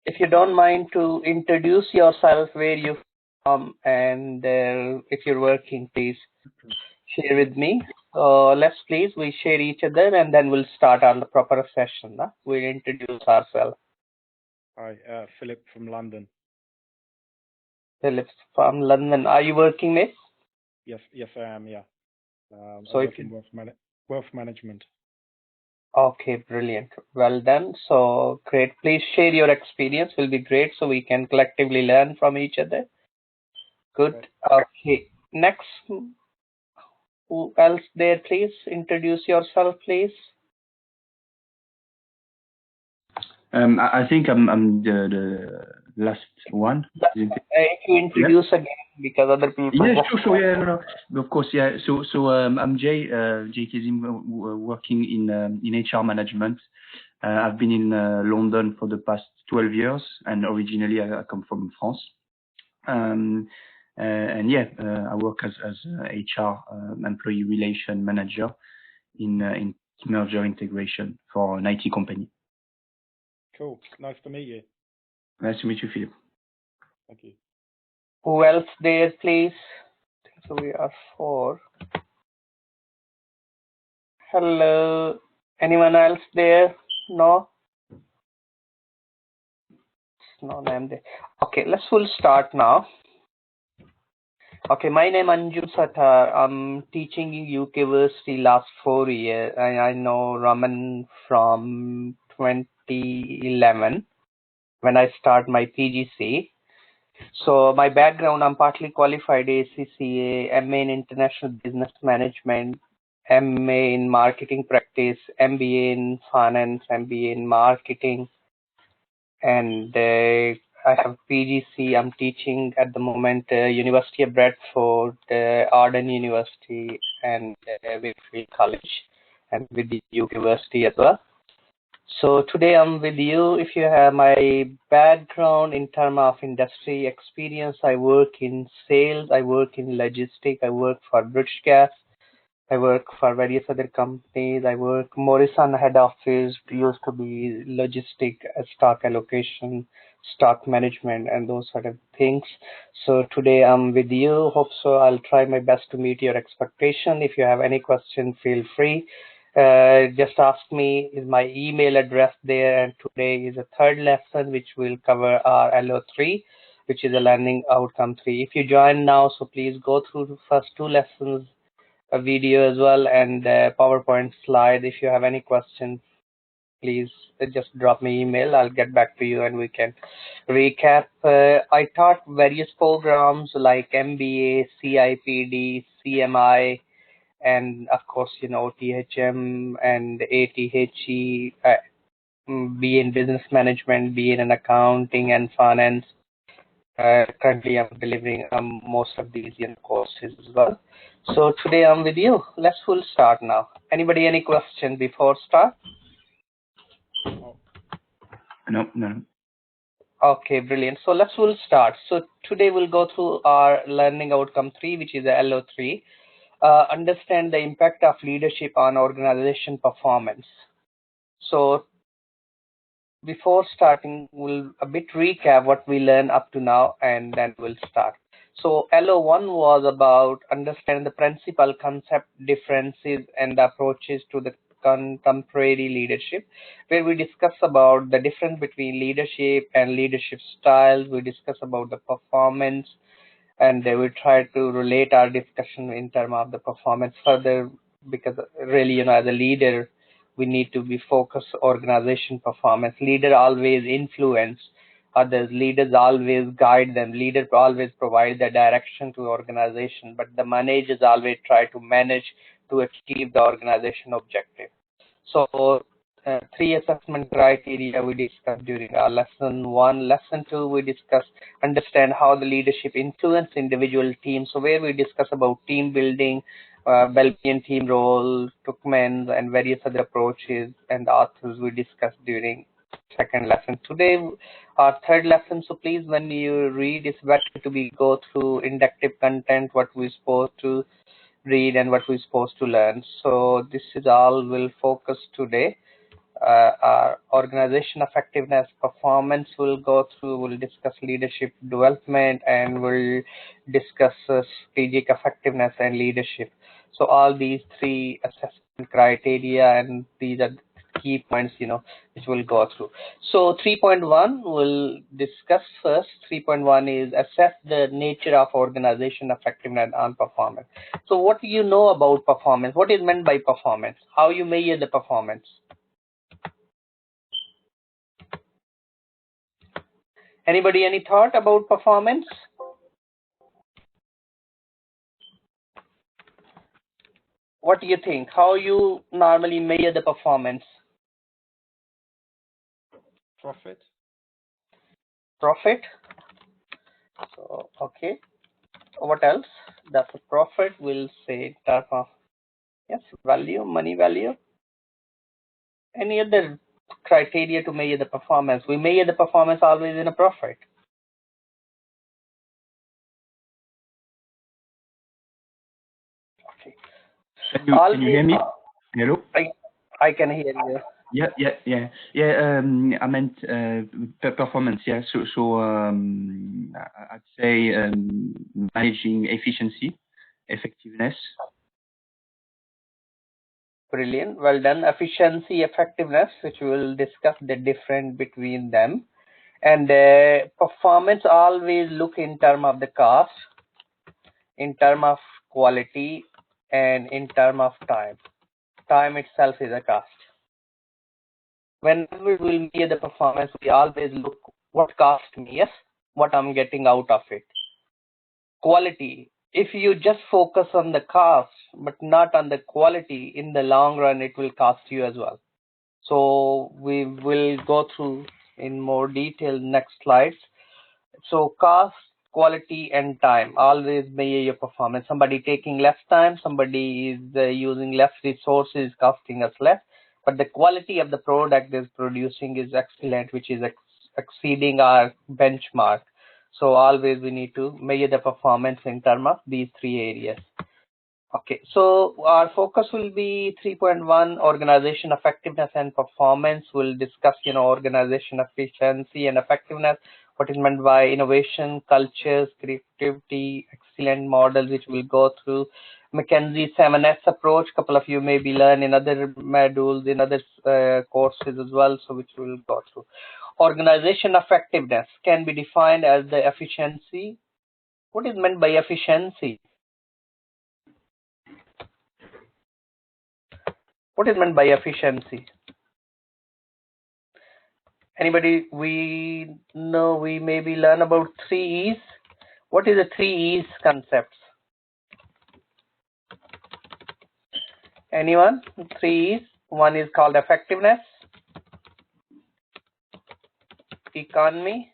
if you don't mind to introduce yourself, where you from, and if you're working, please share with me. Let's please we share each other, and then we'll start on the proper session. We'll introduce ourselves. Hi, Philip from London. Philip from London. Are you working, miss? Yes, I am. Yeah. So I work in wealth management. Okay, brilliant. Well done. So great. Please share your experience. Will be great, so we can collectively learn from each other. Good. Okay. Next, who else there? Please introduce yourself, please. I think I'm the last one. If you introduce again, because other people. Yeah, sure. Yeah, no, of course. Yeah. So I'm Jay Kazim, working in HR management. I've been in London for the past 12 years, and originally I come from France. And yeah, I work as HR employee relation manager in merger integration for an IT company. Cool. Nice to meet you. Nice to meet you, Philip. Thank you. Who else there, please? So we are 4. Hello. Anyone else there? No? No name there. Okay, we'll start now. Okay, my name is Anju Satar. I'm teaching in UK Versity last 4 years. I know Raman from 2011 when I start my PGC. So my background, I'm partly qualified ACCA, MA in International Business Management, MA in Marketing Practice, MBA in Finance, MBA in Marketing, and I have PGC. I'm teaching at the moment University of Bradford, Arden University, and Whitfield College, and with the university as well. So today I'm with you. If you have my background in terms of industry experience, I work in sales, I work in logistics, I work for British Gas, I work for various other companies. I work Morrison head office, used to be logistic, stock allocation, stock management, and those sort of things. So today I'm with you. Hope so. I'll try my best to meet your expectation. If you have any question, feel free. Just ask me. Is my email address there? And today is a third lesson which will cover our LO3, which is a learning outcome 3. If you join now, so please go through the first 2 lessons, a video as well, and PowerPoint slide. If you have any questions, please just drop me email. I'll get back to you and we can recap. I taught various programs like MBA, CIPD, CMI, and of course, OTHM and ATHE, BA in business management, BA in accounting and finance. Currently, I'm delivering most of these courses as well. So today I'm with you. We'll start now. Anybody, any question before start? No. Okay, brilliant. So we'll start. So today we'll go through our learning outcome 3, which is the LO3. Understand the impact of leadership on organization performance. So before starting, we'll a bit recap what we learned up to now, and then we'll start. So LO1 was about understanding the principal concept differences and the approaches to the contemporary leadership, where we discuss about the difference between leadership and leadership styles. We discuss about the performance, and we try to relate our discussion in terms of the performance further, because really, as a leader, we need to be focused organization performance. Leader always influence others. Leaders always guide them. Leaders always provide the direction to organization, but the managers always try to manage to achieve the organization objective. So 3 assessment criteria we discussed during our lesson 1. Lesson 2, we discussed understand how the leadership influence individual teams. So where we discuss about team building, Belgian team role, Tuckmans, and various other approaches and authors we discussed during second lesson. Today, our third lesson. So please, when you read, it's better to be go through inductive content, what we're supposed to read and what we're supposed to learn. So this is all we'll focus today. our organization effectiveness, performance will go through, we'll discuss leadership development, and we'll discuss strategic effectiveness and leadership. So all these three assessment criteria, and these are key points, which we'll go through. So 3.1 we'll discuss first. 3.1 is assess the nature of organization effectiveness and performance. So what do you know about performance? What is meant by performance? How you measure the performance? Anybody any thought about performance? What do you think? How you normally measure the performance? Profit. Profit. So, okay. What else? That's a profit. We'll say in terms of, yes, value, money value. Any other criteria to measure the performance? We measure the performance always in a profit. Okay. Can you hear me? Hello? I can hear you. Yeah. I meant performance. Yeah. So I'd say managing efficiency, effectiveness. Brilliant. Well done. Efficiency, effectiveness, which we will discuss the difference between them. And performance always look in terms of the cost, in terms of quality, and in terms of time. Time itself is a cost. Whenever we will measure the performance, we always look what cost me, yes, what I'm getting out of it. Quality. If you just focus on the cost but not on the quality, in the long run it will cost you as well. So we will go through in more detail next slides. So cost, quality, and time always measure your performance. Somebody taking less time, somebody is using less resources, costing us less, but the quality of the product is producing is excellent, which is exceeding our benchmark. So always we need to measure the performance in terms of these three areas. Okay, so our focus will be 3.1, organization effectiveness and performance. We'll discuss, organization efficiency and effectiveness, what is meant by innovation, culture, creativity, excellent models, which we'll go through. McKinsey 7S approach, couple of you maybe learn in other modules, in other courses as well, so which we'll go through. Organization effectiveness can be defined as the efficiency. What is meant by efficiency? What is meant by efficiency? Anybody? We know we maybe learn about 3 E's. What is the 3 E's concepts? Anyone? 3 E's. One is called effectiveness, economy,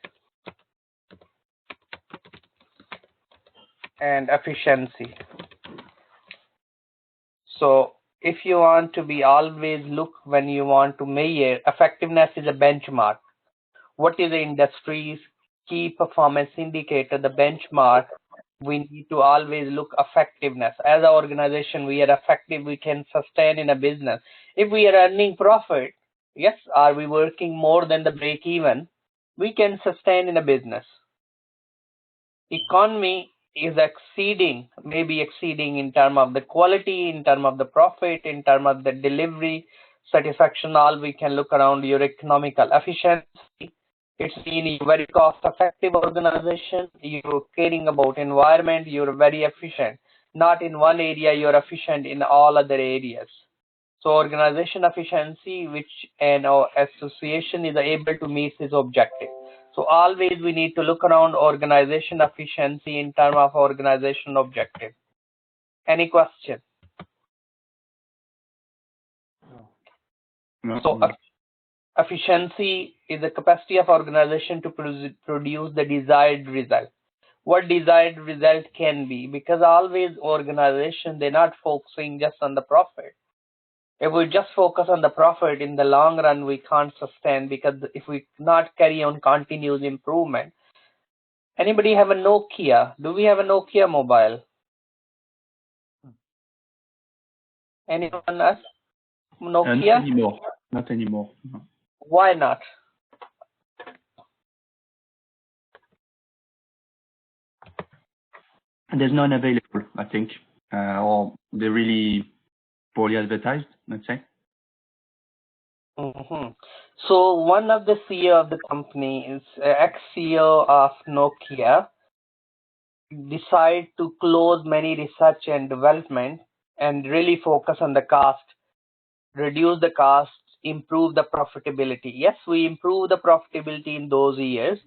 and efficiency. So if you want to be always look when you want to measure, effectiveness is a benchmark. What is the industry's key performance indicator, the benchmark? We need to always look effectiveness. As an organization, we are effective, we can sustain in a business. If we are earning profit, yes, are we working more than the break even? We can sustain in a business. Economy is maybe exceeding in terms of the quality, in terms of the profit, in terms of the delivery, satisfaction, all we can look around your economical efficiency. It's meaning very cost effective organization, you're caring about environment, you're very efficient. Not in one area, you're efficient in all other areas. So organization efficiency, which an association is able to meet its objective. So always we need to look around organization efficiency in terms of organization objective. Any question? No. So efficiency is the capacity of organization to produce the desired result. What desired result can be? Because always organization, they're not focusing just on the profit. If we just focus on the profit, in the long run, we can't sustain, because if we not carry on continuous improvement. Anybody have a Nokia? Do we have a Nokia mobile? Anyone else? Nokia? Not anymore. not anymore. No. Why not? There's none available, I think, or they're really poorly advertised, let's say. So one of the CEO of the company is ex-CEO of Nokia, decide to close many research and development and really focus on the cost, reduce the cost, improve the profitability. Yes, we improve the profitability in those years.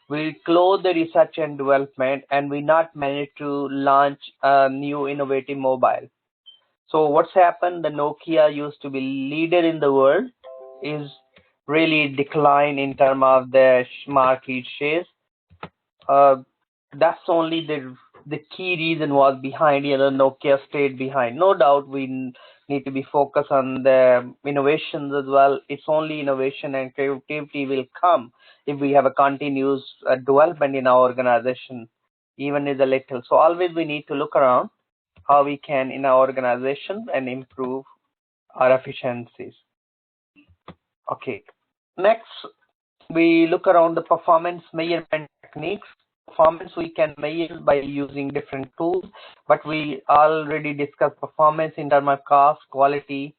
We close the research and development, and we not managed to launch a new innovative mobile. So what's happened? The Nokia used to be leader in the world is really decline in terms of the market shares. That's only the key reason was behind, Nokia stayed behind. No doubt we need to be focused on the innovations as well. It's only innovation and creativity will come if we have a continuous development in our organization, even is a little. So always we need to look around how we can in our organization and improve our efficiencies. Okay, next we look around the performance measurement techniques. Performance we can measure by using different tools, but we already discussed performance in terms of cost, quality,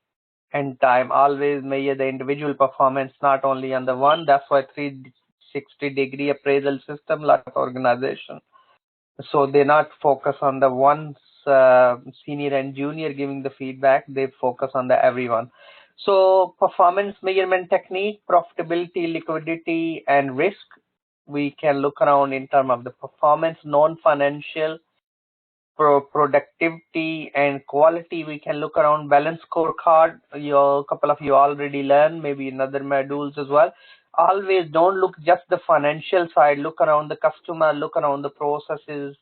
and time. Always measure the individual performance, not only on the one. That's why 360-degree appraisal system, lot of organization. So they not focus on the one senior and junior giving the feedback. They focus on the everyone. So performance measurement technique, profitability, liquidity, and risk. We can look around in terms of the performance, non-financial, productivity, and quality. We can look around balance scorecard. A couple of you already learned, maybe in other modules as well. Always don't look just the financial side. Look around the customer, look around the processes,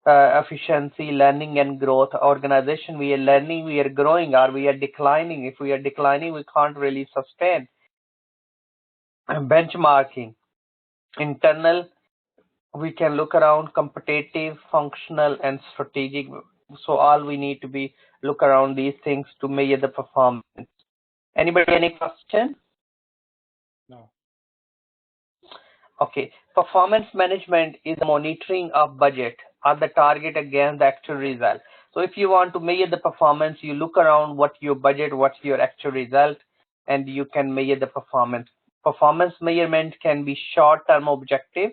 efficiency, learning and growth. Organization, we are learning, we are growing, or we are declining. If we are declining, we can't really sustain. Benchmarking. Internal, we can look around competitive, functional, and strategic. So all we need to be look around these things to measure the performance. Anybody any question? No. Okay. Performance management is monitoring of budget or the target against the actual result. So if you want to measure the performance, you look around what your budget, what's your actual result, and you can measure the performance. Performance measurement can be short-term objective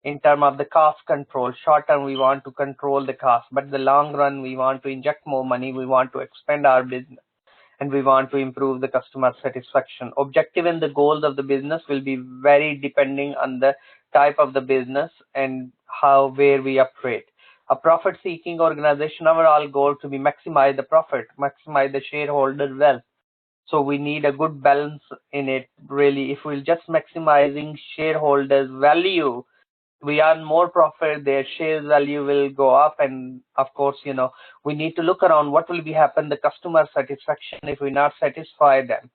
in terms of the cost control. Short-term, we want to control the cost, but the long run, we want to inject more money, we want to expand our business, and we want to improve the customer satisfaction. Objective and the goals of the business will be very depending on the type of the business and where we operate. A profit-seeking organization, overall goal to be maximize the profit, maximize the shareholder wealth. So we need a good balance in it, really. If we're just maximizing shareholders' value, we earn more profit, their shares value will go up, and of course, we need to look around what will be happen the customer satisfaction if we not satisfy them.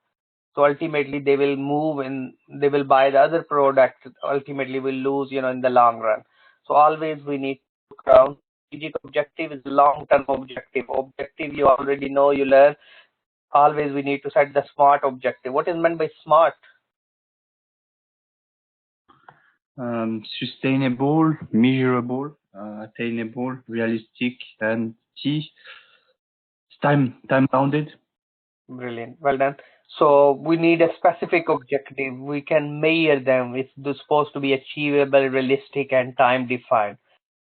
So ultimately they will move and they will buy the other product. Ultimately we'll lose, in the long run. So always we need to look around. Strategic objective is long-term objective. Objective you already know, you learn. Always we need to set the SMART objective. What is meant by SMART? Sustainable, measurable, attainable, realistic, and time bounded. Brilliant. Well done. So we need a specific objective. We can measure them. It's supposed to be achievable, realistic, and time defined.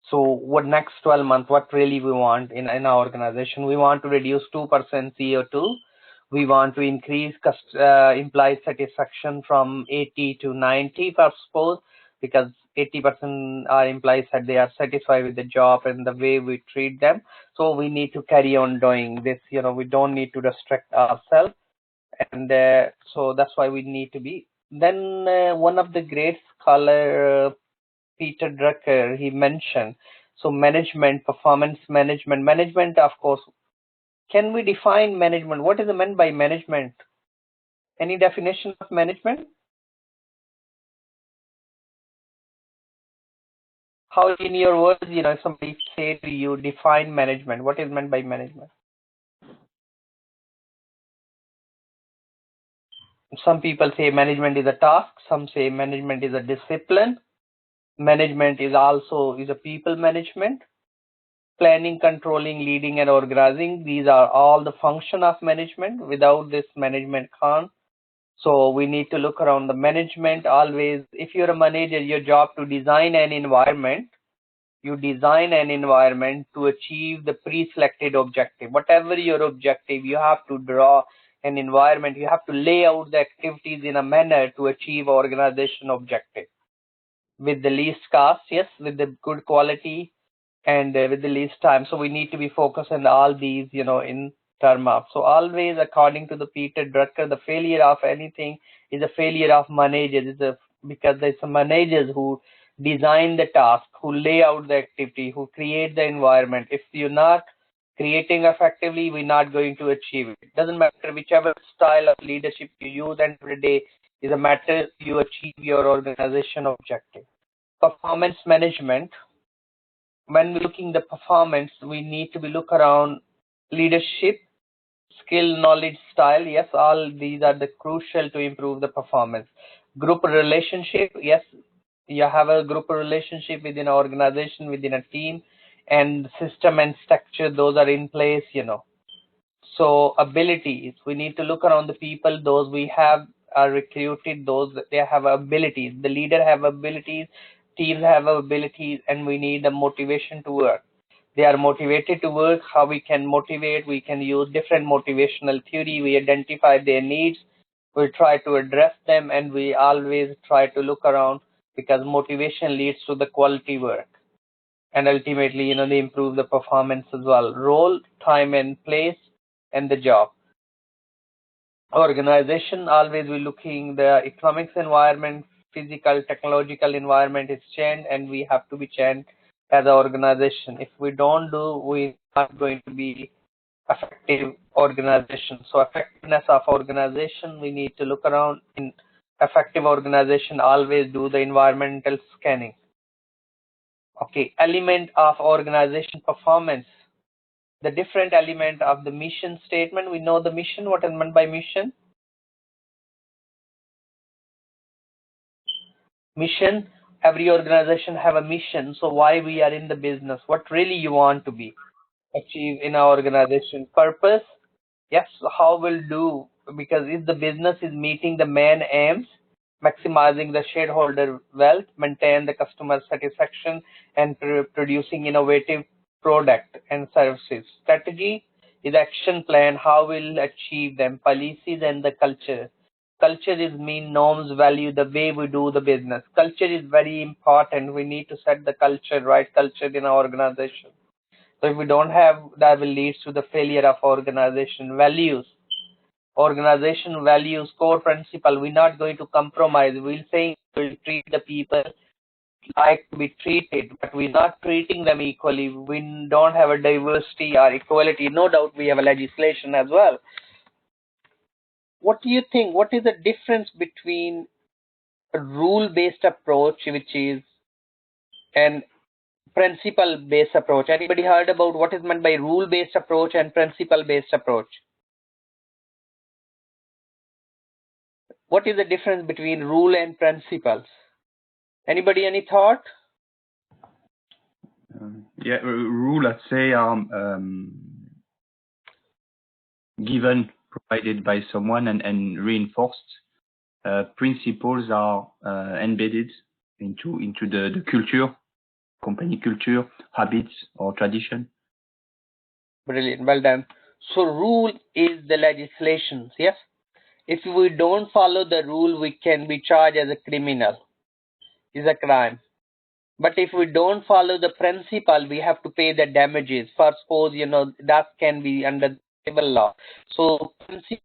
So what next 12 months, what really we want in our organization? We want to reduce 2% CO2. We want to increase employee satisfaction from 80 to 90, I suppose, because 80% our employees said they are satisfied with the job and the way we treat them. So we need to carry on doing this. We don't need to restrict ourselves. And so that's why we need to be. Then one of the great scholar, Peter Drucker, he mentioned, so management, performance management. Management, of course, can we define management? What is meant by management? Any definition of management? How, in your words, if somebody say to you, define management, what is meant by management? Some people say management is a task. Some say management is a discipline. Management is also a people management. Planning, controlling, leading, and organizing. These are all the function of management. Without this, management can't. So we need to look around the management always. If you're a manager, your job to design an environment. You design an environment to achieve the pre-selected objective. Whatever your objective, you have to draw an environment. You have to lay out the activities in a manner to achieve organization objective with the least cost, yes, with the good quality, and with the least time. So we need to be focused on all these, in term of. So always, according to the Peter Drucker, the failure of anything is a failure of managers. Because there's some managers who design the task, who lay out the activity, who create the environment. If you're not creating effectively, we're not going to achieve it. It doesn't matter whichever style of leadership you use, and every day is a matter you achieve your organization objective. Performance management. When we're looking the performance, we need to be look around leadership, skill, knowledge, style. Yes, all these are the crucial to improve the performance. Group relationship. Yes, you have a group relationship within an organization, within a team, and system and structure, those are in place, So abilities, we need to look around the people, those we have are recruited, those they have abilities. The leader have abilities, teams have abilities, and we need the motivation to work. They are motivated to work. How we can motivate? We can use different motivational theory. We identify their needs. We try to address them, and we always try to look around, because motivation leads to the quality work. And ultimately, they improve the performance as well. Role, time and place, and the job. Organization, always we're looking the economics environment, physical, technological environment is changed, and we have to be changed as an organization. If we don't do, we're not going to be effective organization. So effectiveness of organization, we need to look around. In effective organization, always do the environmental scanning. Okay, element of organization performance. The different element of the mission statement. We know the mission. What is meant by mission? Mission. Every organization have a mission. So why we are in the business? What really you want to be achieve in our organization? Purpose. Yes. How will do? Because if the business is meeting the main aims, maximizing the shareholder wealth, maintain the customer satisfaction, and producing innovative product and services. Strategy is action plan. How will achieve them? Policies and the culture. Culture is mean norms, value, the way we do the business. Culture is very important. We need to set the culture, right culture in our organization. So if we don't have, that will lead to the failure of organization. Values. Organization values, core principle. We're not going to compromise. We'll say we'll treat the people like to be treated, but we're not treating them equally. We don't have a diversity or equality. No doubt we have a legislation as well. What do you think? What is the difference between a rule-based approach, which is, and principle-based approach? Anybody heard about what is meant by rule-based approach and principle-based approach? What is the difference between rule and principles? Anybody, any thought? Rule, I'd say, are given, provided by someone, and reinforced. Principles are embedded into the culture, company culture, habits, or tradition. Brilliant, well done. So rule is the legislation, yes? If we don't follow the rule, we can be charged as a criminal. It's a crime. But if we don't follow the principle, we have to pay the damages. For suppose, that can be under the civil law. So principle,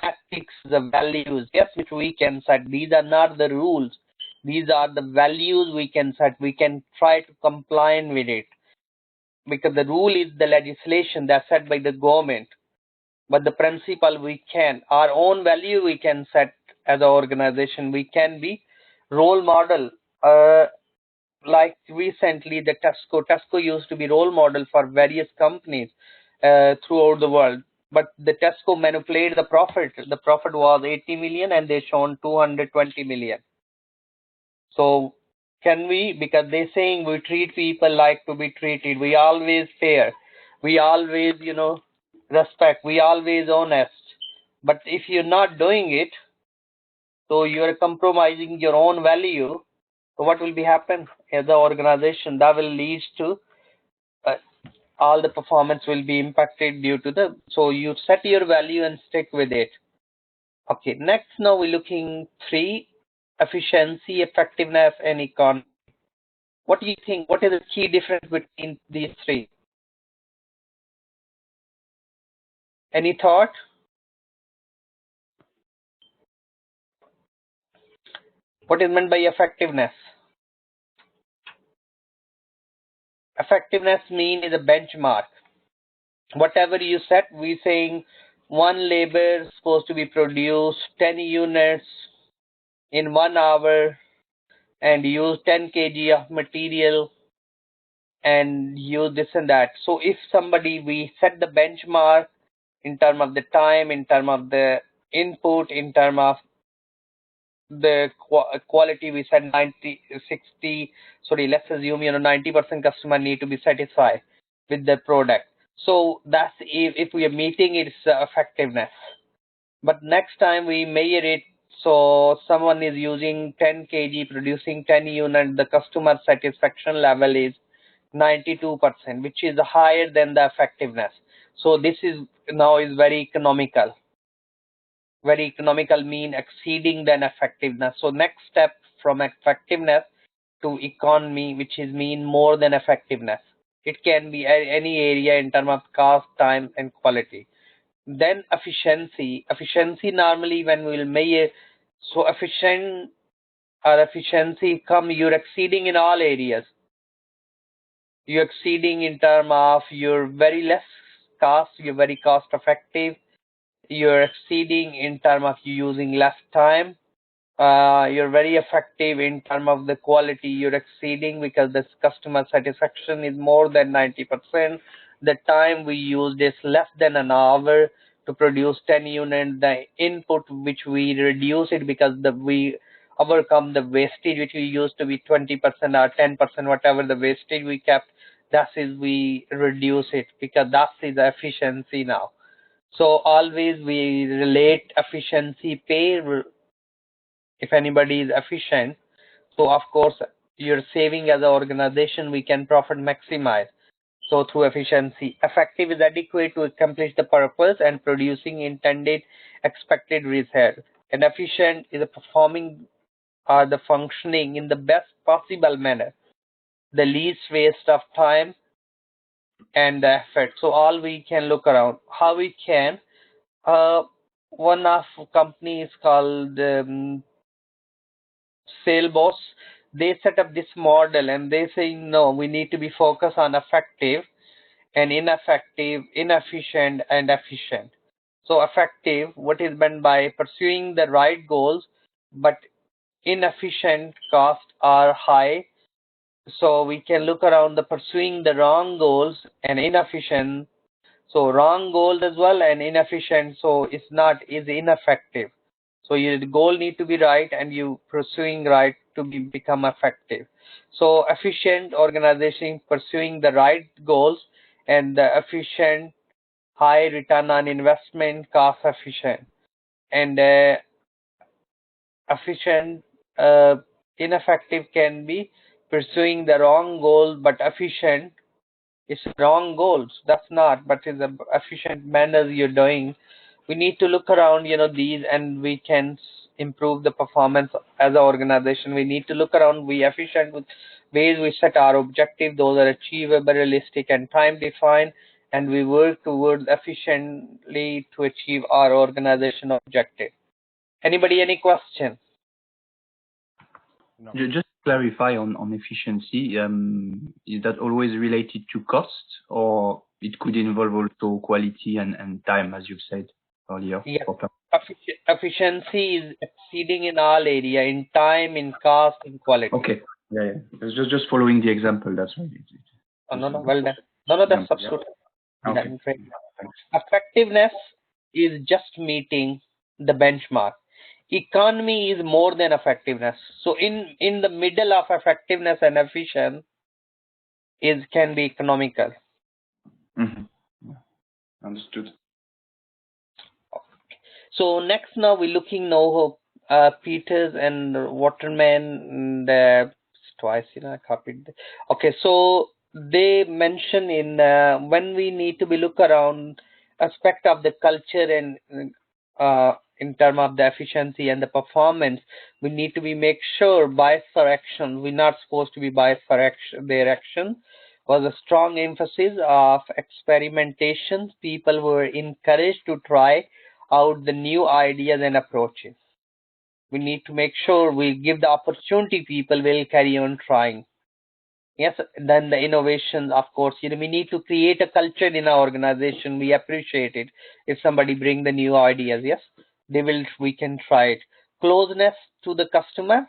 ethics, the values, yes, which we can set. These are not the rules. These are the values we can set. We can try to comply with it. Because the rule is the legislation that's set by the government. But the principle we can, our own value we can set as an organization. We can be role model. Like recently the Tesco used to be role model for various companies throughout the world. but the Tesco manipulated the profit. The profit was 80 million and they shown 220 million. So can we, because they're saying we treat people like to be treated, we always fair, we always, respect, we always honest. But if you're not doing it, so you're compromising your own value. So what will be happen as an organization? That will lead to all the performance will be impacted due to the, so you set your value and stick with it. Okay, next now we're looking 3, efficiency, effectiveness, and economy. What do you think? What is the key difference between these 3? Any thought? What is meant by effectiveness? Effectiveness mean is a benchmark. Whatever you set, we saying one labor is supposed to be produced 10 units in 1 hour and use 10 kg of material and use this and that. So if somebody, we set the benchmark in terms of the time, in terms of the input, in terms of the quality, we said 60, sorry, let's assume 90% customer need to be satisfied with the product. So that's if we are meeting its effectiveness. But next time we measure it, so someone is using 10 kg, producing 10 units, the customer satisfaction level is 92%, which is higher than the effectiveness. So this is now is very economical. Very economical mean exceeding than effectiveness. So next step from effectiveness to economy, which is mean more than effectiveness. It can be any area in terms of cost, time, and quality. Then efficiency. Efficiency normally when we will measure, so efficient or efficiency come, you're exceeding in all areas. You're exceeding in terms of you're very less cost, you're very cost effective. You're exceeding in terms of you using less time. You're very effective in terms of the quality. You're exceeding because the customer satisfaction is more than 90%. The time we used is less than an hour to produce 10 units. The input which we reduce it because we overcome the wastage which we used to be 20% or 10%, whatever the wastage we kept, that is we reduce it because that is the efficiency now. So always we relate efficiency pay. If anybody is efficient, so of course you're saving as an organization, we can profit maximize. So through efficiency, effective is adequate to accomplish the purpose and producing intended expected result. And efficient is a performing or the functioning in the best possible manner, the least waste of time and the effort. So all we can look around how we can. One of companies called Salesforce. They set up this model and they say no, we need to be focused on effective and ineffective, inefficient and efficient. So effective, what is meant by pursuing the right goals, but inefficient costs are high. So we can look around the pursuing the wrong goals and inefficient. So wrong goals as well and inefficient. So it's not is ineffective. So your goal need to be right and you pursuing right to become effective. So efficient organization pursuing the right goals and the efficient high return on investment, cost efficient, and efficient ineffective can be pursuing the wrong goal but efficient. It's wrong goals. That's not, but it's the efficient manner you're doing. We need to look around, these, and we can improve the performance as an organization. We need to look around, be efficient with ways we set our objective. Those are achievable, realistic, and time defined, and we work towards efficiently to achieve our organization objective. Anybody, any question? No. Just clarify on efficiency. Is that always related to cost, or it could involve also quality and time, as you've said earlier? Yeah. Efficiency is exceeding in all area, in time, in cost, in quality. Okay. Yeah. It's just following the example. That's right. No. Well done. No, that's absolutely. Okay. Done. Effectiveness is just meeting the benchmark. Economy is more than effectiveness. So in the middle of effectiveness and efficient can be economical. Understood. So next now we're looking now Peters and Waterman and twice I copied. Okay, so they mention in when we need to be look around aspect of the culture and in terms of the efficiency and the performance, we need to be make sure bias for action. We're not supposed to be biased for action. Their action was a strong emphasis of experimentation. People were encouraged to try out the new ideas and approaches. We need to make sure we give the opportunity, people will carry on trying. Yes, then the innovation, of course, we need to create a culture in our organization. We appreciate it if somebody bring the new ideas. Yes, we can try it. Closeness to the customer.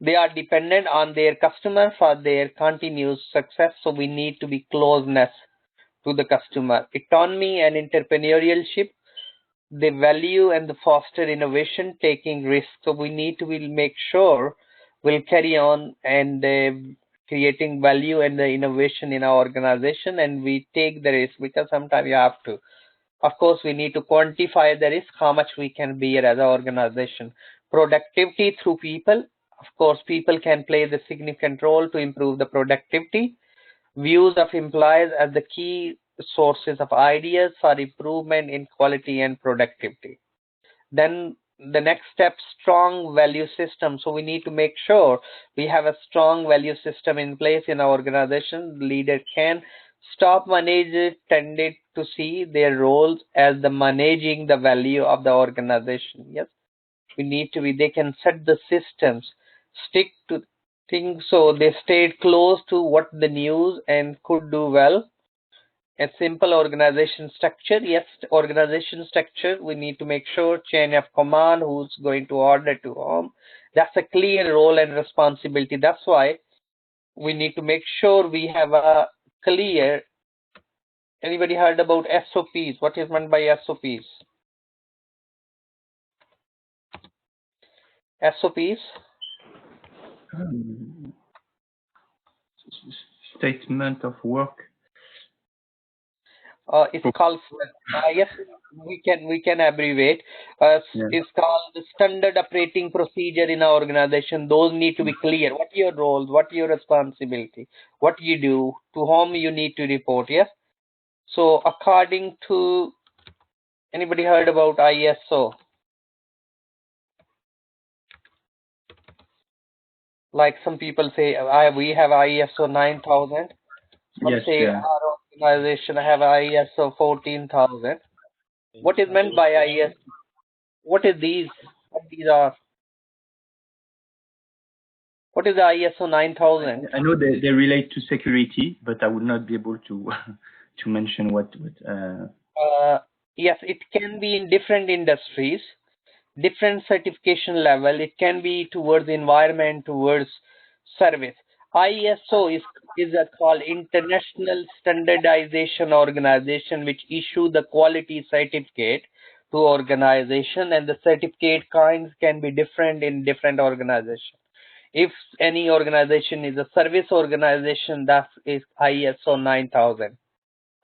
They are dependent on their customer for their continuous success. So we need to be closeness to the customer. Autonomy and entrepreneurship. They value and foster innovation, taking risks. So we need to make sure we'll carry on and creating value and the innovation in our organization, and we take the risk because sometimes you have to. Of course, we need to quantify the risk, how much we can bear as an organization. Productivity through people. Of course, people can play the significant role to improve the productivity. Views of employees as the key sources of ideas for improvement in quality and productivity. Then the next step, strong value system. So we need to make sure we have a strong value system in place in our organization. The leader can stop managers tended to see their roles as the managing the value of the organization. Yes, we need to be, they can set the systems, stick to things, so they stayed close to what the news and could do well. A simple organization structure. Yes, organization structure, we need to make sure chain of command, who's going to order to whom. That's a clear role and responsibility. That's why we need to make sure we have a clear. Anybody heard about SOPs? What is meant by SOPs? SOPs? Statement of work. It's called yes, we can abbreviate. It's called the standard operating procedure in our organization. Those need to be clear. What your roles, what your responsibility, what you do, to whom you need to report. Yes. So according to, anybody heard about ISO? Like some people say, we have ISO 9000. Some say our organization have ISO 14000. What is meant by ISO? What is these? What these are? What is the ISO 9000? I know they relate to security, but I would not be able to to mention what. Yes, it can be in different industries, different certification level. It can be towards environment, towards service. ISO is called International Standardization Organization, which issue the quality certificate to organization, and the certificate kinds can be different in different organizations. If any organization is a service organization, that is ISO 9000.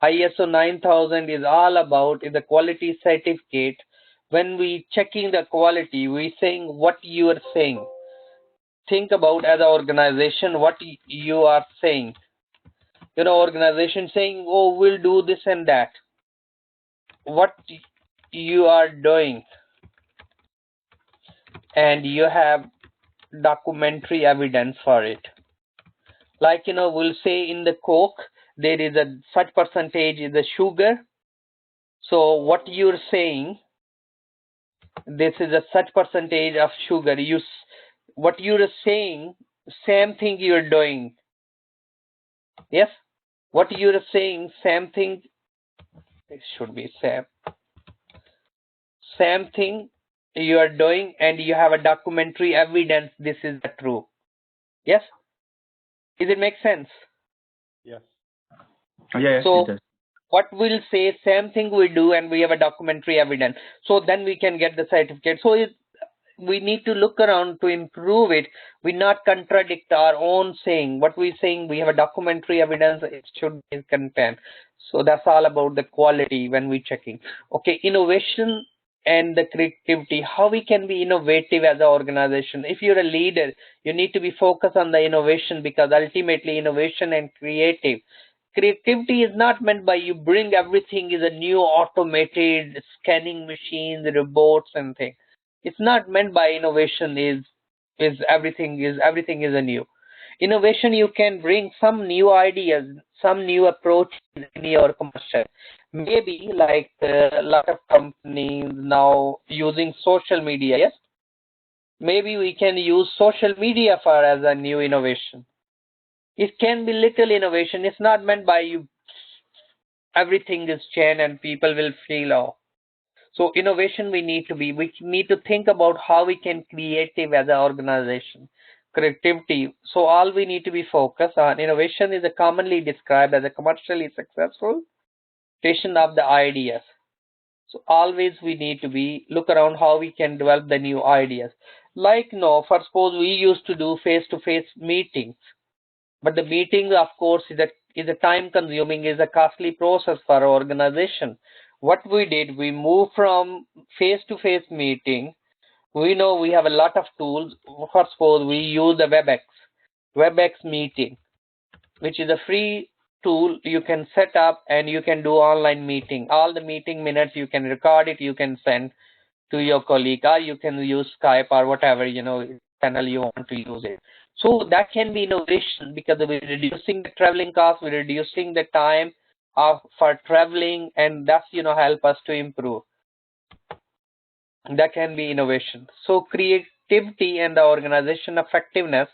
ISO 9000 is all about the quality certificate. When we checking the quality, we saying what you are saying. Think about as an organization what you are saying. Organization saying, oh, we'll do this and that. What you are doing, and you have documentary evidence for it. Like, we'll say in the Coke, there is a such percentage is the sugar. So what you're saying, this is a such percentage of sugar. What you're saying, same thing you're doing. Yes, what you're saying, same thing. It should be same thing you are doing, and you have a documentary evidence this is true. Yes, does it make sense? Yes. Yeah. So it does. what we'll say, same thing we do, and we have a documentary evidence. So then we can get the certificate. So we need to look around to improve it. We not contradict our own saying. What we saying, we have a documentary evidence, it should be content. So that's all about the quality when we checking. Okay, innovation and the creativity, how we can be innovative as an organization. If you're a leader, you need to be focused on the innovation, because ultimately innovation and creativity is not meant by you bring everything is a new automated scanning machines, robots and things. It's not meant by innovation is everything is a new. Innovation, you can bring some new ideas, some new approach in your commercial. Maybe like a lot of companies now using social media, yes? Maybe we can use social media for as a new innovation. It can be little innovation. It's not meant by you everything is changed and people will feel, oh. So innovation we need to think about how we can creative as an organization. Creativity. So all we need to be focused on innovation is a commonly described as a commercially successful station of the ideas. So always we need to be look around how we can develop the new ideas. Like no, for suppose we used to do face-to-face meetings. But the meeting, of course, is a time consuming, is a costly process for our organization. What we did, we moved from face-to-face meeting. We know we have a lot of tools. For suppose we use the WebEx meeting, which is a free tool you can set up and you can do online meeting. All the meeting minutes, you can record it, you can send to your colleague, or you can use Skype or whatever, channel you want to use it. So that can be innovation, because we're reducing the traveling cost, we're reducing the time for traveling, and that's help us to improve. That can be innovation. So creativity and the organization effectiveness,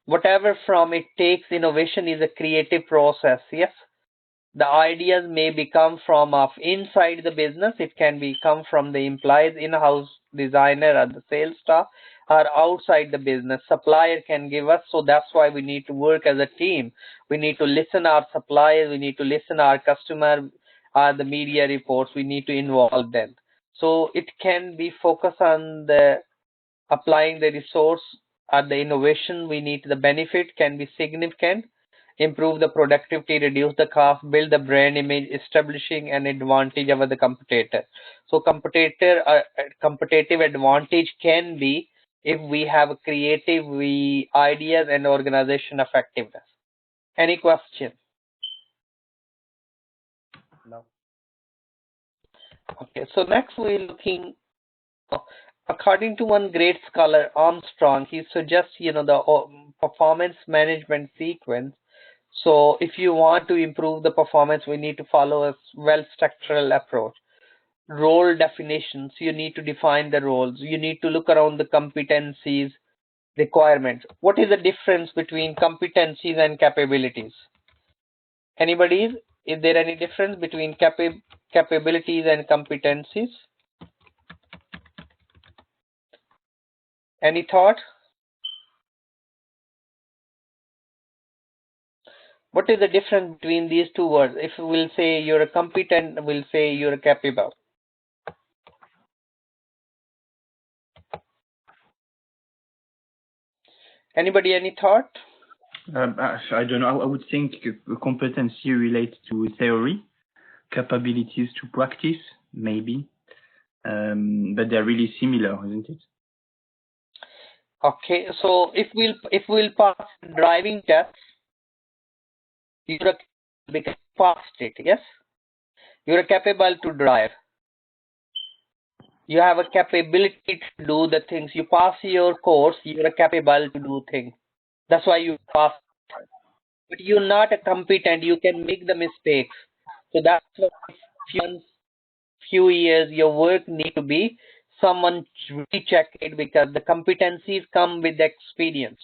whatever from it takes, innovation is a creative process. Yes, the ideas may become from inside the business. It can come from the employees, in-house designer or the sales staff, or outside the business. Supplier can give us. So that's why we need to work as a team. We need to listen our suppliers. We need to listen our customer, the media reports. We need to involve them. So it can be focused on the applying the resource or the innovation. We need the benefit can be significant. Improve the productivity, reduce the cost, build the brand image, establishing an advantage over the competitor. So competitive advantage can be if we have creative ideas and organization effectiveness. Any question? No. Okay, so next we're looking, according to one great scholar, Armstrong, he suggests, the performance management sequence. So if you want to improve the performance, we need to follow a well-structured approach. Role definitions, you need to define the roles. You need to look around the competencies, requirements. What is the difference between competencies and capabilities? Anybody? Is there any difference between capabilities and competencies? Any thought? What is the difference between these two words? If we'll say you're a competent, we'll say you're capable. Anybody, any thought? I don't know. I would think competency relates to theory, capabilities to practice, maybe. But they're really similar, isn't it? Okay, so if we'll pass driving test, you're passed it, yes? You're capable to drive. You have a capability to do the things. You pass your course, you're capable to do things. That's why you pass. But you're not a competent, you can make the mistakes. So that's why few years your work need to be someone recheck it, because the competencies come with the experience,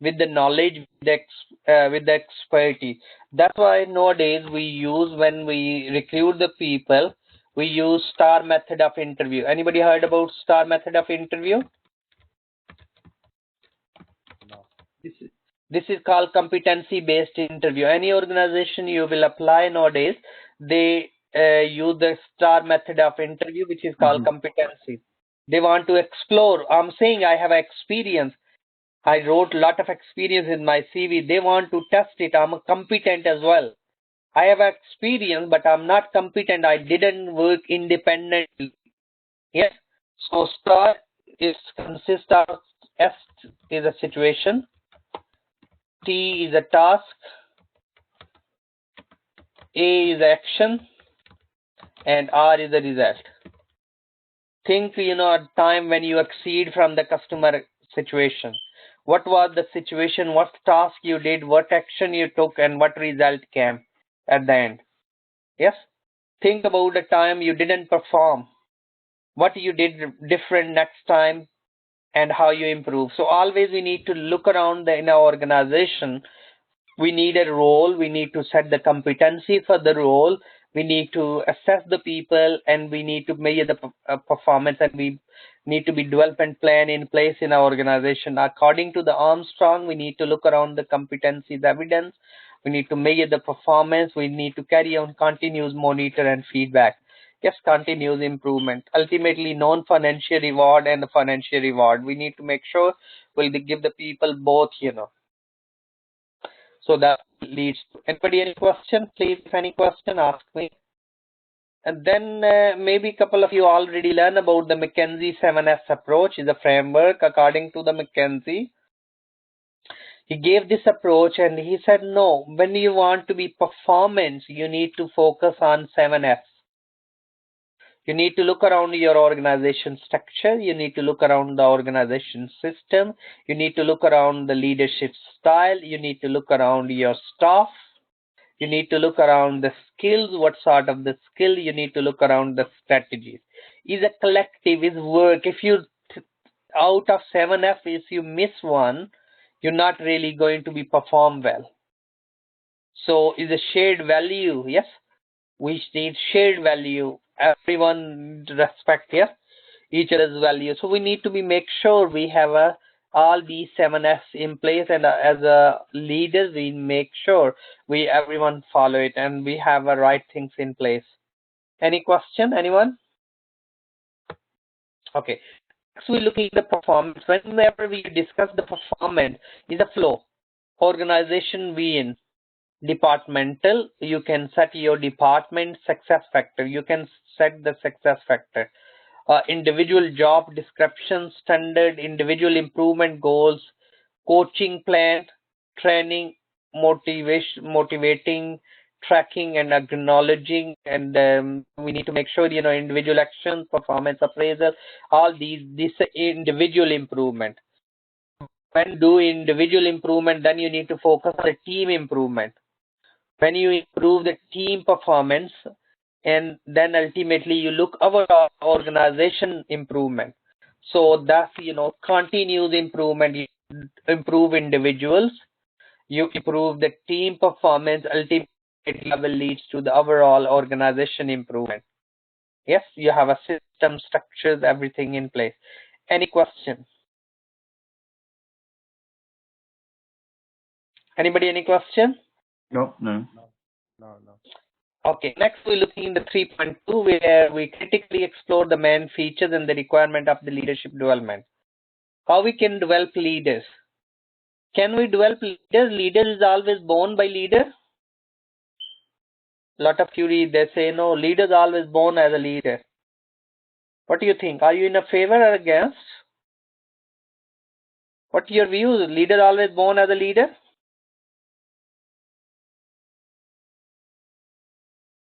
with the knowledge, with the expertise. That's why nowadays we use, when we recruit the people, we use STAR method of interview. Anybody heard about STAR method of interview? No. This is called competency-based interview. Any organization you will apply nowadays, they use the STAR method of interview, which is called competency. They want to explore. I'm saying I have experience. I wrote a lot of experience in my CV. They want to test it. I'm competent as well. I have experience, but I'm not competent. I didn't work independently. Yes. So STAR is consists of S is a situation, T is a task, A is action, and R is the result. Think, a time when you exceed from the customer situation. What was the situation? What task you did? What action you took? And what result came at the end? Yes. Think about the time you didn't perform. What you did different next time and how you improve. So always we need to look around in our organization. We need a role. We need to set the competency for the role. We need to assess the people, and we need to measure the performance, and we need to be development plan in place in our organization. According to the Armstrong, we need to look around the competencies evidence. We need to measure the performance. We need to carry on continuous monitor and feedback. Yes, continuous improvement. Ultimately, non-financial reward and the financial reward. We need to make sure we'll give the people both, So that leads to anybody any question? Please, if any question, ask me. And then maybe a couple of you already learned about the McKinsey 7S approach. Is a framework according to the McKinsey. He gave this approach and he said, no, when you want to be performance, you need to focus on 7S. You need to look around your organization structure. You need to look around the organization system. You need to look around the leadership style. You need to look around your staff. You need to look around the skills, what sort of the skill. You need to look around the strategies. Is a collective, is work. If you, out of 7F, if you miss one, you're not really going to be perform well. So is a shared value, yes? We need shared value. Everyone respect each other's value. So we need to make sure we have all these 7S in place, and as a leaders, we make sure everyone follow it and we have the right things in place. Any question, anyone? Okay. Next, we're looking at the performance. Whenever we discuss the performance, is a flow. Organization we in. Departmental, you can set your department success factor. You can set the success factor. Individual job description, standard, individual improvement goals, coaching plan, training, motivating, tracking, and acknowledging. And we need to make sure, individual actions, performance appraisal, all this individual improvement. When do individual improvement, then you need to focus on the team improvement. When you improve the team performance, and then ultimately you look overall organization improvement. So that's, continuous improvement. You improve individuals, you improve the team performance, ultimately level leads to the overall organization improvement. Yes, you have a system, structures, everything in place. Any question? Anybody, any question? No. Okay, next we're looking in the 3.2, where we critically explore the main features and the requirement of the leadership development. How we can develop leaders? Can we develop leaders? Leader is always born by leader. Lot of you read, they say, no, leader is always born as a leader. What do you think? Are you in a favor or against? What are your views? Leader always born as a leader?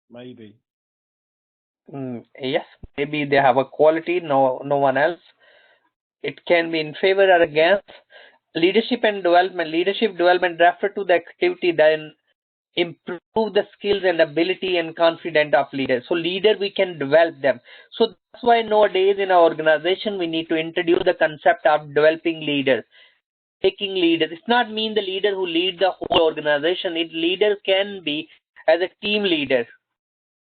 Maybe. Yes, maybe they have a quality, no one else. It can be in favor or against. Leadership and development. Leadership development refer to the activity that improve the skills and ability and confidence of leaders. So leader, we can develop them. So that's why nowadays in our organization, we need to introduce the concept of developing leaders. Taking leaders. It's not mean the leader who leads the whole organization. Leaders can be as a team leader.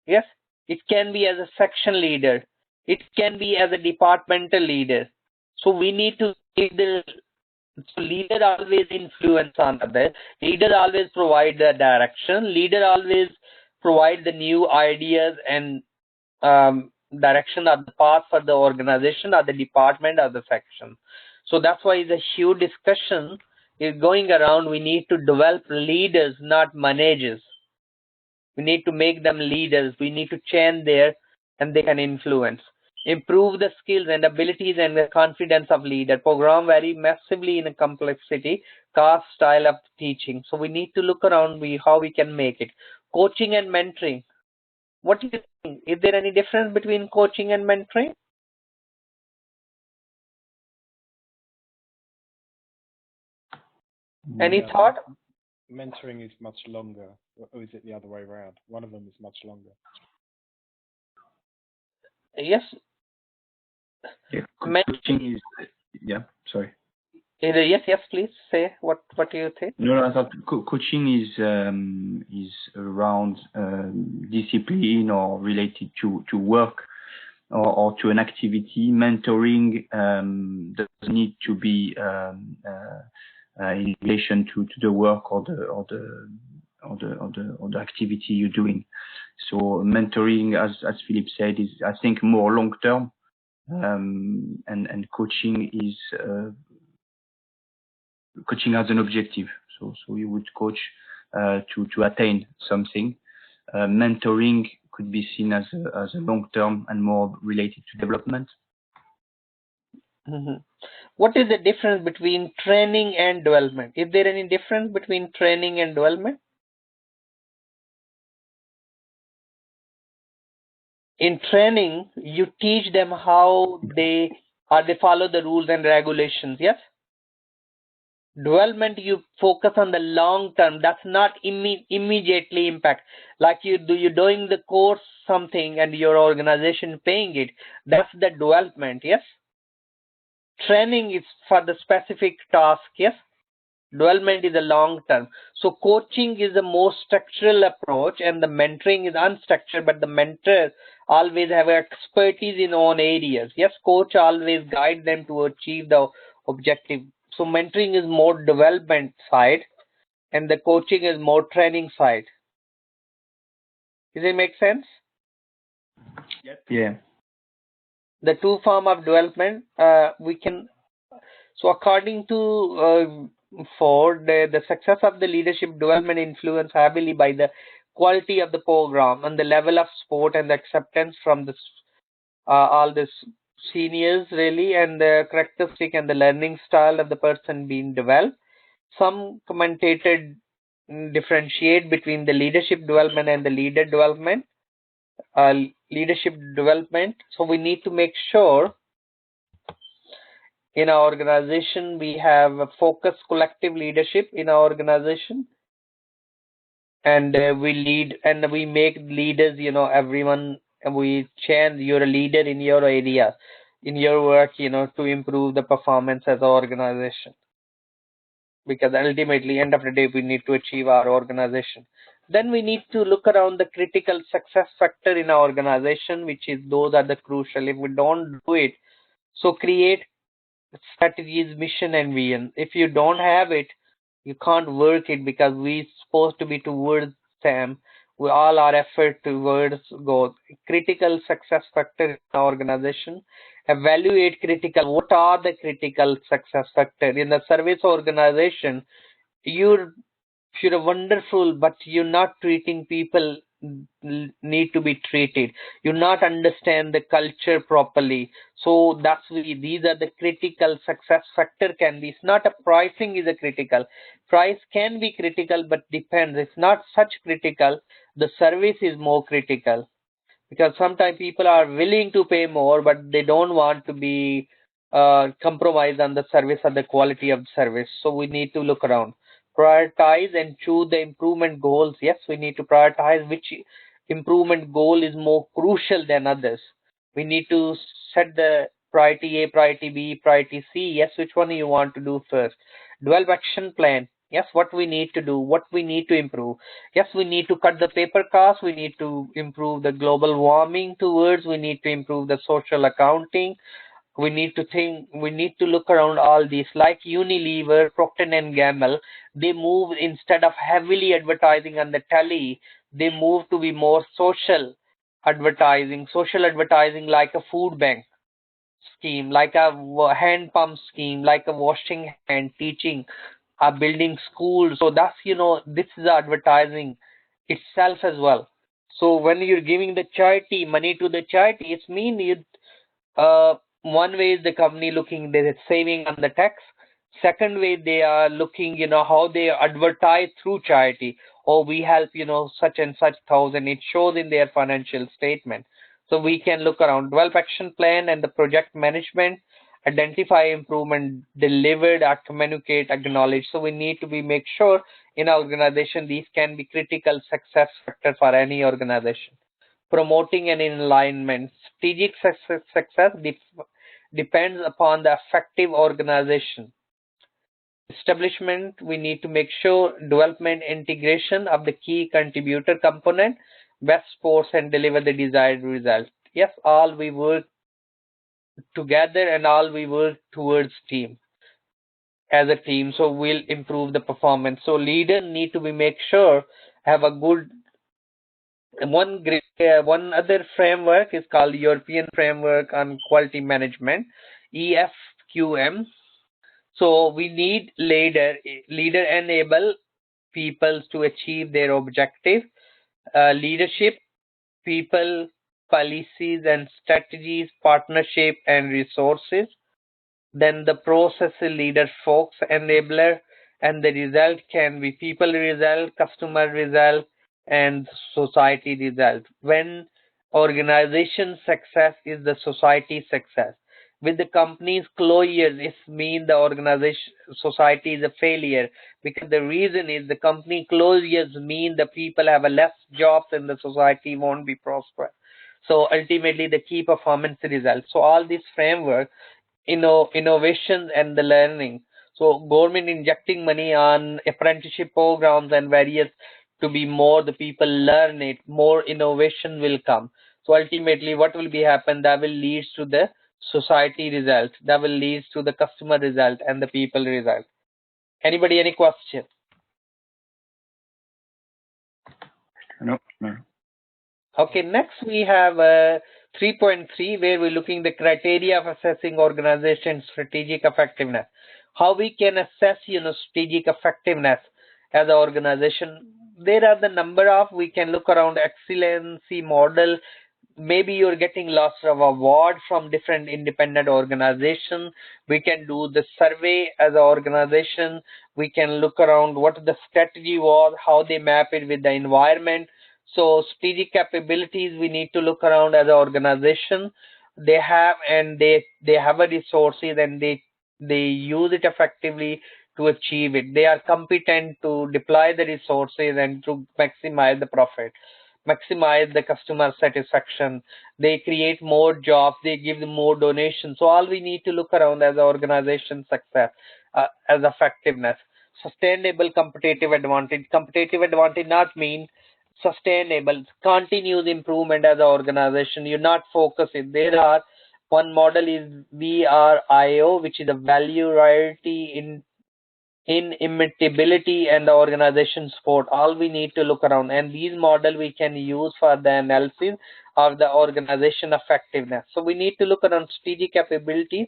Yes, it can be as a section leader. It can be as a departmental leader. So we need to give the So leader always influence on others. Leader always provide the direction. Leader always provide the new ideas and direction or the path for the organization or the department or the section. So that's why the huge discussion is going around. We need to develop leaders, not managers. We need to make them leaders. We need to change there and they can influence. Improve the skills and abilities and the confidence of leader. Program vary massively in a complexity, cost, style of teaching. So we need to look around how we can make it. Coaching and mentoring. What do you think? Is there any difference between coaching and mentoring? Any thought? Mentoring is much longer, or is it the other way around? One of them is much longer. Yes. Yeah, coaching is, yeah, sorry. Yes, please say what do you think? No, I thought coaching is around discipline or related to work or to an activity. Mentoring does need to be in relation to the work or the activity you're doing. So mentoring, as Philip said, is I think more long term, and coaching is coaching has an objective. So you would coach to attain something. Mentoring could be seen as a long term and more related to development. Mm-hmm. What is the difference between training and development? Is there any difference between training and development? In training, you teach them how they follow the rules and regulations, yes? Development, you focus on the long term. That's not immediately impact. Like you're doing the course something and your organization paying it. That's the development, yes? Training is for the specific task, yes? Development is a long term. So coaching is a more structural approach and the mentoring is unstructured, but the mentors always have expertise in own areas. Yes, coach always guide them to achieve the objective. So mentoring is more development side and the coaching is more training side. Does it make sense? Yeah. The two form of development, we can. So according to Ford, the success of the leadership development influenced heavily by the quality of the program and the level of support and the acceptance from this all the seniors really, and the characteristic and the learning style of the person being developed. Some commentated differentiate between the leadership development and the leader development. Leadership development. So we need to make sure in our organization we have a focused collective leadership in our organization, and we lead and we make leaders, everyone, and we change. You're a leader in your area, in your work, to improve the performance as an organization, because ultimately end of the day we need to achieve our organization. Then we need to look around the critical success factor in our organization, which is those are the crucial. If we don't do it, so create strategies, mission, and vision. If you don't have it, you can't work it, because we supposed to be towards them. We all our effort towards goals. Critical success factor in our organization. Evaluate critical. What are the critical success factor in the service organization? You're wonderful, but you're not treating people need to be treated. You not understand the culture properly. So that's these are the critical success factor can be. It's not a pricing is a critical. Price can be critical, but depends. It's not such critical. The service is more critical, because sometimes people are willing to pay more, but they don't want to be compromise on the service or the quality of the service. So we need to look around, prioritize and choose the improvement goals. Yes, we need to prioritize which improvement goal is more crucial than others. We need to set the priority A, priority B, priority C. Yes, which one you want to do first. Develop action plan. Yes, what we need to do, what we need to improve. Yes, we need to cut the paper costs. We need to improve the global warming towards. We need to improve the social accounting. We need to think, we need to look around all these, like Unilever, Procter and Gamble. They move, instead of heavily advertising on the telly, they move to be more social advertising, like a food bank scheme, like a hand pump scheme, like a washing hand, teaching, building schools. So that's, this is advertising itself as well. So when you're giving the charity money to the charity, it's mean you, one way is the company looking, they're saving on the tax. Second way, they are looking, how they advertise through charity. Or we help, such and such thousand. It shows in their financial statement. So we can look around, develop action plan and the project management, identify improvement, delivered, communicate, acknowledge. So we need to be make sure in our organization these can be critical success factor for any organization. Promoting an alignment. Strategic success depends upon the effective organization. Establishment, we need to make sure development integration of the key contributor component, best sports and deliver the desired result. Yes, all we work together and all we work towards team as a team, so we'll improve the performance. So leader need to be make sure have a good one other framework is called European Framework on Quality Management, EFQM. So we need leader enable people to achieve their objective. Leadership, people, policies and strategies, partnership and resources. Then the process leader, folks, enabler, and the result can be people result, customer result, and society result. When organization success is the society success. With the company's closures, it means the organization society is a failure, because the reason is the company closures mean the people have a less jobs and the society won't be prosperous. So ultimately the key performance results. So all this framework, innovation and the learning. So government injecting money on apprenticeship programs and various to be more the people learn it, more innovation will come. So ultimately what will be happen, that will lead to the society result, that will lead to the customer result and the people result. Anybody any question? No. Okay, next we have 3.3 where we're looking the criteria of assessing organization strategic effectiveness. How we can assess, strategic effectiveness as an organization. There are the number of, we can look around excellency model. Maybe you're getting lots of award from different independent organizations. We can do the survey as an organization. We can look around what the strategy was, how they map it with the environment. So strategic capabilities, we need to look around as an organization. They have and they have a resources and they use it effectively to achieve it. They are competent to deploy the resources and to maximize the profit, maximize the customer satisfaction. They create more jobs, they give them more donations. So all we need to look around as an organization success, as effectiveness. Sustainable competitive advantage. Competitive advantage not mean sustainable, continuous improvement as an organization. You're not focusing. There are one model is VRIO, which is a value, royalty, inimitability, and the organization support. All we need to look around, and these model we can use for the analysis of the organization effectiveness. So we need to look around strategic capabilities.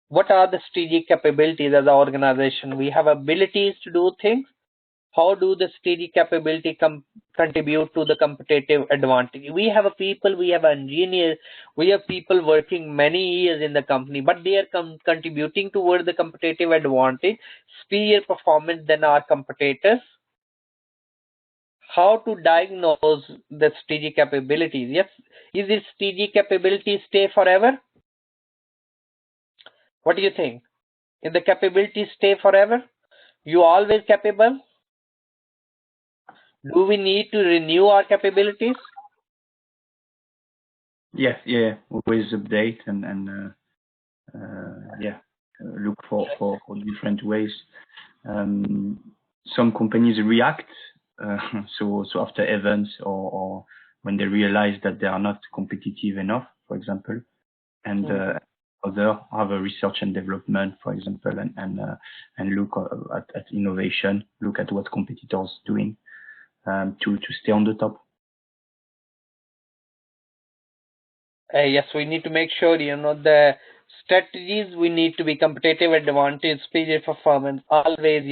What are the strategic capabilities as an organization? We have abilities to do things. How do the strategic capability contribute to the competitive advantage? We have a people, we have engineers, we have people working many years in the company, but they are contributing toward the competitive advantage, superior performance than our competitors. How to diagnose the strategic capabilities? Yes, is this strategic capability stay forever? What do you think? Is the capability stay forever? You always capable? Do we need to renew our capabilities? Yeah. Always update and look for different ways. Some companies react, so after events or when they realize that they are not competitive enough, for example, and other have a research and development, for example, and look at innovation, look at what competitors doing to stay on the top. Yes, we need to make sure, the strategies, we need to be competitive advantage, superior performance, always,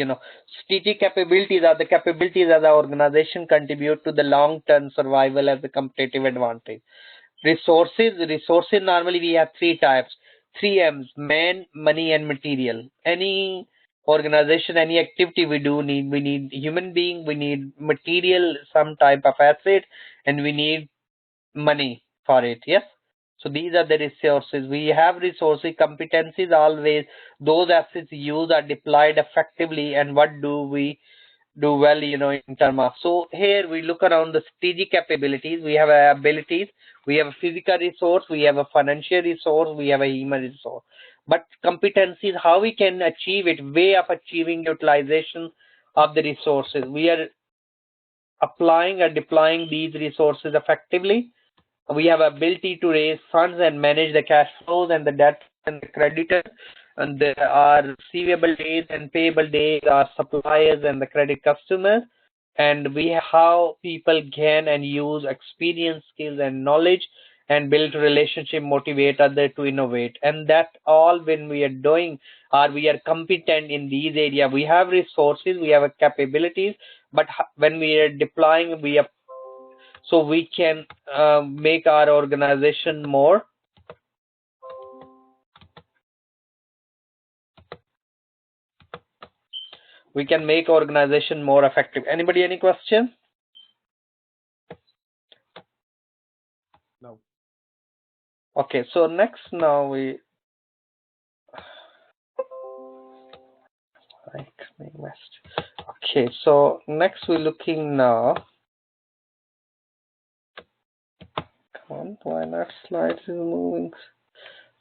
strategic capabilities are the capabilities as an organization contribute to the long-term survival as a competitive advantage. Resources normally we have three types, 3 M's, man, money, and material. Any organization, any activity we need human being, we need material, some type of asset, and we need money for it. Yes. So these are the resources. We have resources, competencies always. Those assets used are deployed effectively, and what do we do well, in terms of. So here we look around the strategic capabilities. We have abilities, we have a physical resource, we have a financial resource, we have a human resource. But competencies, how we can achieve it, way of achieving utilization of the resources. We are applying or deploying these resources effectively. We have ability to raise funds and manage the cash flows and the debt and the creditor, and there are receivable days and payable days, our suppliers and the credit customers, and we have how people can and use experience, skills, and knowledge, and build relationship, motivate others to innovate. And that all when we are doing, or we are competent in these areas, we have resources, we have capabilities, but when we are deploying, we are so we can make our organization more. We can make organization more effective. Anybody, any question? No. Okay, so next now we okay, so next we're looking now. Come on, why not slides is moving?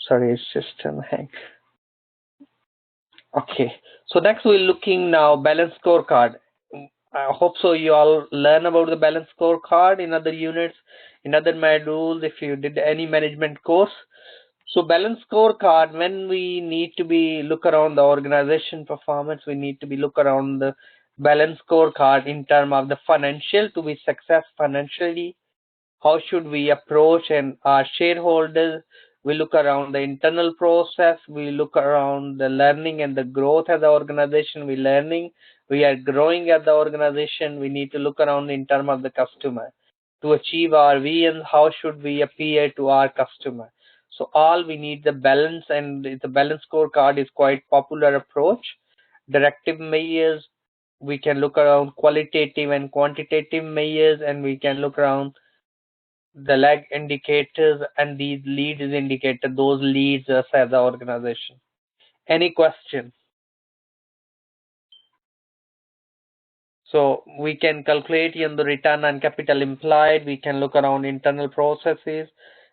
Sorry, it's just a hang. Okay, so next we're looking now balance scorecard. I hope so you all learn about the balance scorecard in other units, in other modules, if you did any management course. So balance scorecard, when we need to be look around the organization performance, we need to be look around the balance scorecard in terms of the financial, to be success financially. How should we approach and our shareholders? We look around the internal process. We look around the learning and the growth as an organization. We learning. We are growing as the organization. We need to look around in terms of the customer. To achieve our vision, how should we appear to our customer? So all we need the balance, and the balance scorecard is quite popular approach. Directive measures, we can look around qualitative and quantitative measures, and we can look around the lag indicators and these leads indicator. Those leads us as an organization. Any question? So we can calculate in the return on capital employed. We can look around internal processes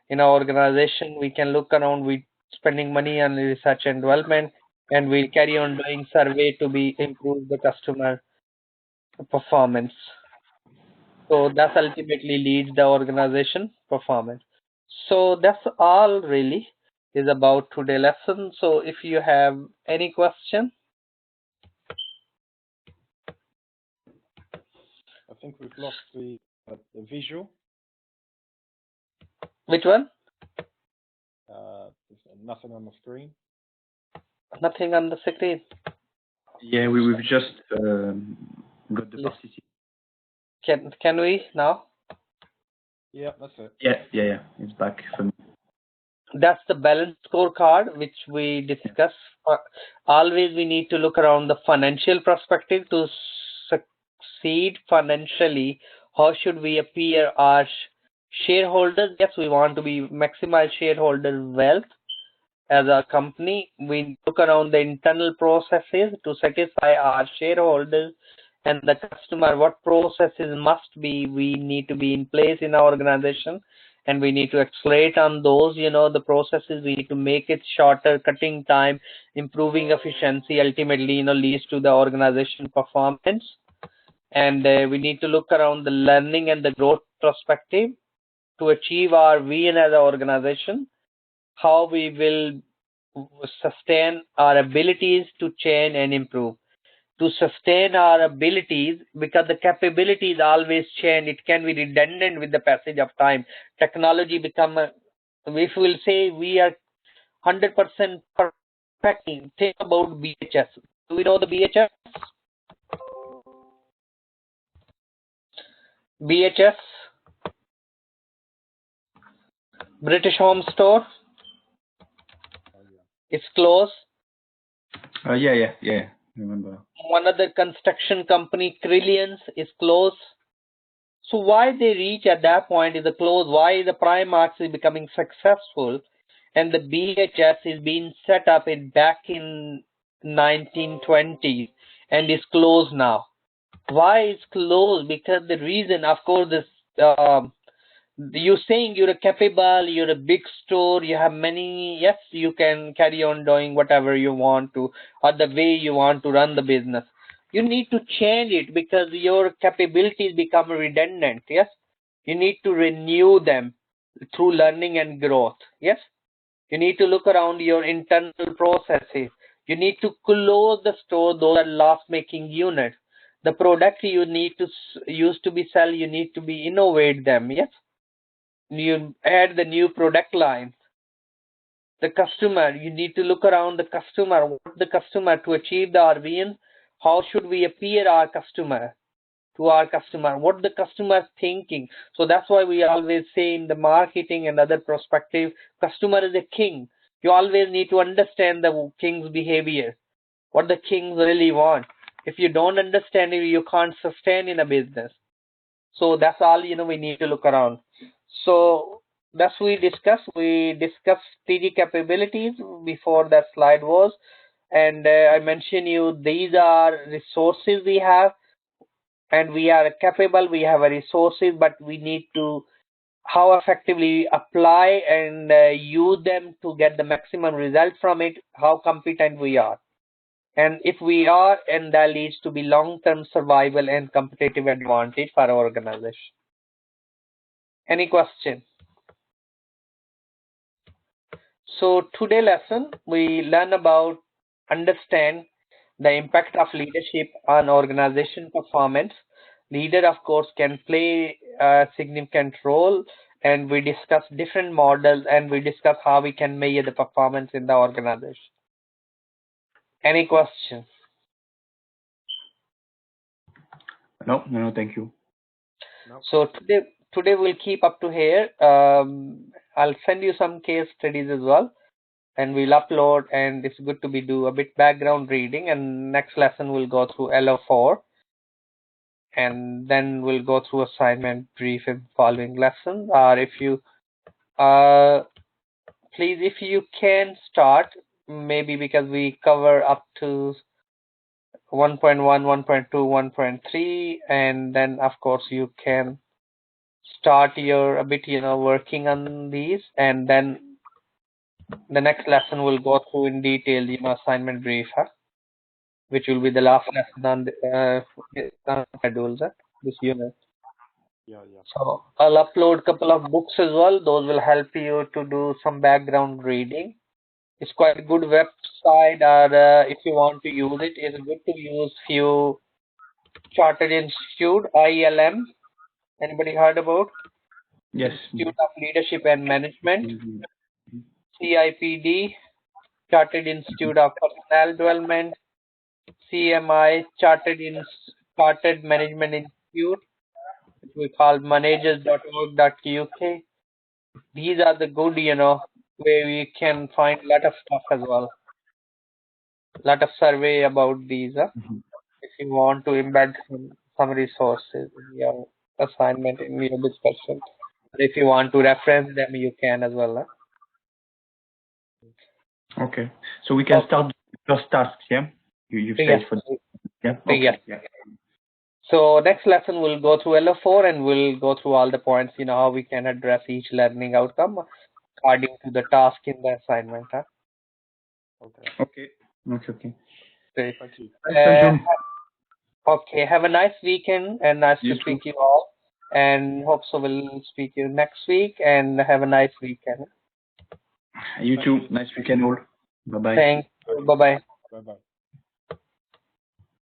in our organization. We can look around with spending money on research and development, and we'll carry on doing survey to be improve the customer performance. So that ultimately leads the organization performance. So that's all really is about today's lesson. So if you have any question. I think we've lost the visual. Which one? There's nothing on the screen. Nothing on the screen. Yeah, we've just got the participant. Can we now? Yeah, that's it. Yeah. It's back for me. That's the balance scorecard which we discuss. Always we need to look around the financial perspective to succeed financially. How should we appear our shareholders? Yes, we want to be maximize shareholder wealth as a company. We look around the internal processes to satisfy our shareholders and the customer. What processes must be we need to be in place in our organization, and we need to accelerate on those, the processes. We need to make it shorter, cutting time, improving efficiency, ultimately, leads to the organization performance. And we need to look around the learning and the growth perspective to achieve our vision as an organization. How we will sustain our abilities to change and improve. To sustain our abilities, because the capabilities always change, it can be redundant with the passage of time. Technology become, if we'll say we are 100% perfecting, think about BHS. Do we know the BHS? BHS, British Home Store, it's closed. Yeah. Remember. One other construction company, Trillions, is closed. So why they reach at that point is the close. Why the Primark is becoming successful, and the BHS is being set up back in 1920s and is closed now. Why it's closed? Because the reason, of course, this you're saying you're capable, you're a big store, you have many, yes, you can carry on doing whatever you want to, or the way you want to run the business. You need to change it because your capabilities become redundant, yes. You need to renew them through learning and growth, yes. You need to look around your internal processes. You need to close the store, those are loss-making units. The product you need to used to be sell, you need to be innovate them, yes. You add the new product lines. The customer, you need to look around the customer, what the customer to achieve the RVN, how should we appear our customer to our customer, what the customer is thinking. So that's why we always say in the marketing and other perspective, customer is a king. You always need to understand the king's behavior, what the kings really want. If you don't understand it, you can't sustain in a business. So that's all, we need to look around. So that's we discussed 3D capabilities before that slide was, and I mentioned you these are resources we have, and we are capable, we have a resources, but we need to how effectively apply and use them to get the maximum result from it, how competent we are. And if we are, and that leads to be long-term survival and competitive advantage for our organization. Any question? So today lesson, we learn about understand the impact of leadership on organization performance. Leader, of course, can play a significant role, and we discuss different models, and we discuss how we can measure the performance in the organization. Any questions? No, thank you. No. So today we'll keep up to here. I'll send you some case studies as well, and we'll upload, and it's good to do a bit background reading, and next lesson we'll go through LO4, and then we'll go through assignment brief in following lessons. Or if you please, if you can start, maybe because we cover up to 1.1, 1.2, 1.3, and then of course you can start your a bit working on these, and then the next lesson will go through in detail assignment brief, which will be the last lesson on the modules, this unit. Yeah. So I'll upload a couple of books as well. Those will help you to do some background reading. It's quite a good website, or if you want to use it, it's good to use few Chartered Institute, ILM. Anybody heard about? Yes. Institute of Leadership and Management, CIPD, Chartered Institute of Personnel Development, CMI, Chartered Management Institute, which we call managers.org.uk. These are the good, where we can find a lot of stuff as well. Lot of survey about these. If you want to embed some resources in your assignment, in your discussion. If you want to reference them, you can as well. Okay. So we can start the first task, yeah? You said for Okay. Yeah. So next lesson we'll go through LO4, and we'll go through all the points, how we can address each learning outcome according to the task in the assignment. Okay. Great. Thank you. Okay, have a nice weekend, and nice to speak to you all, and hope so we'll speak to you next week, and have a nice weekend. You too. Nice weekend all. Bye bye. Thank you. Bye bye. Bye bye.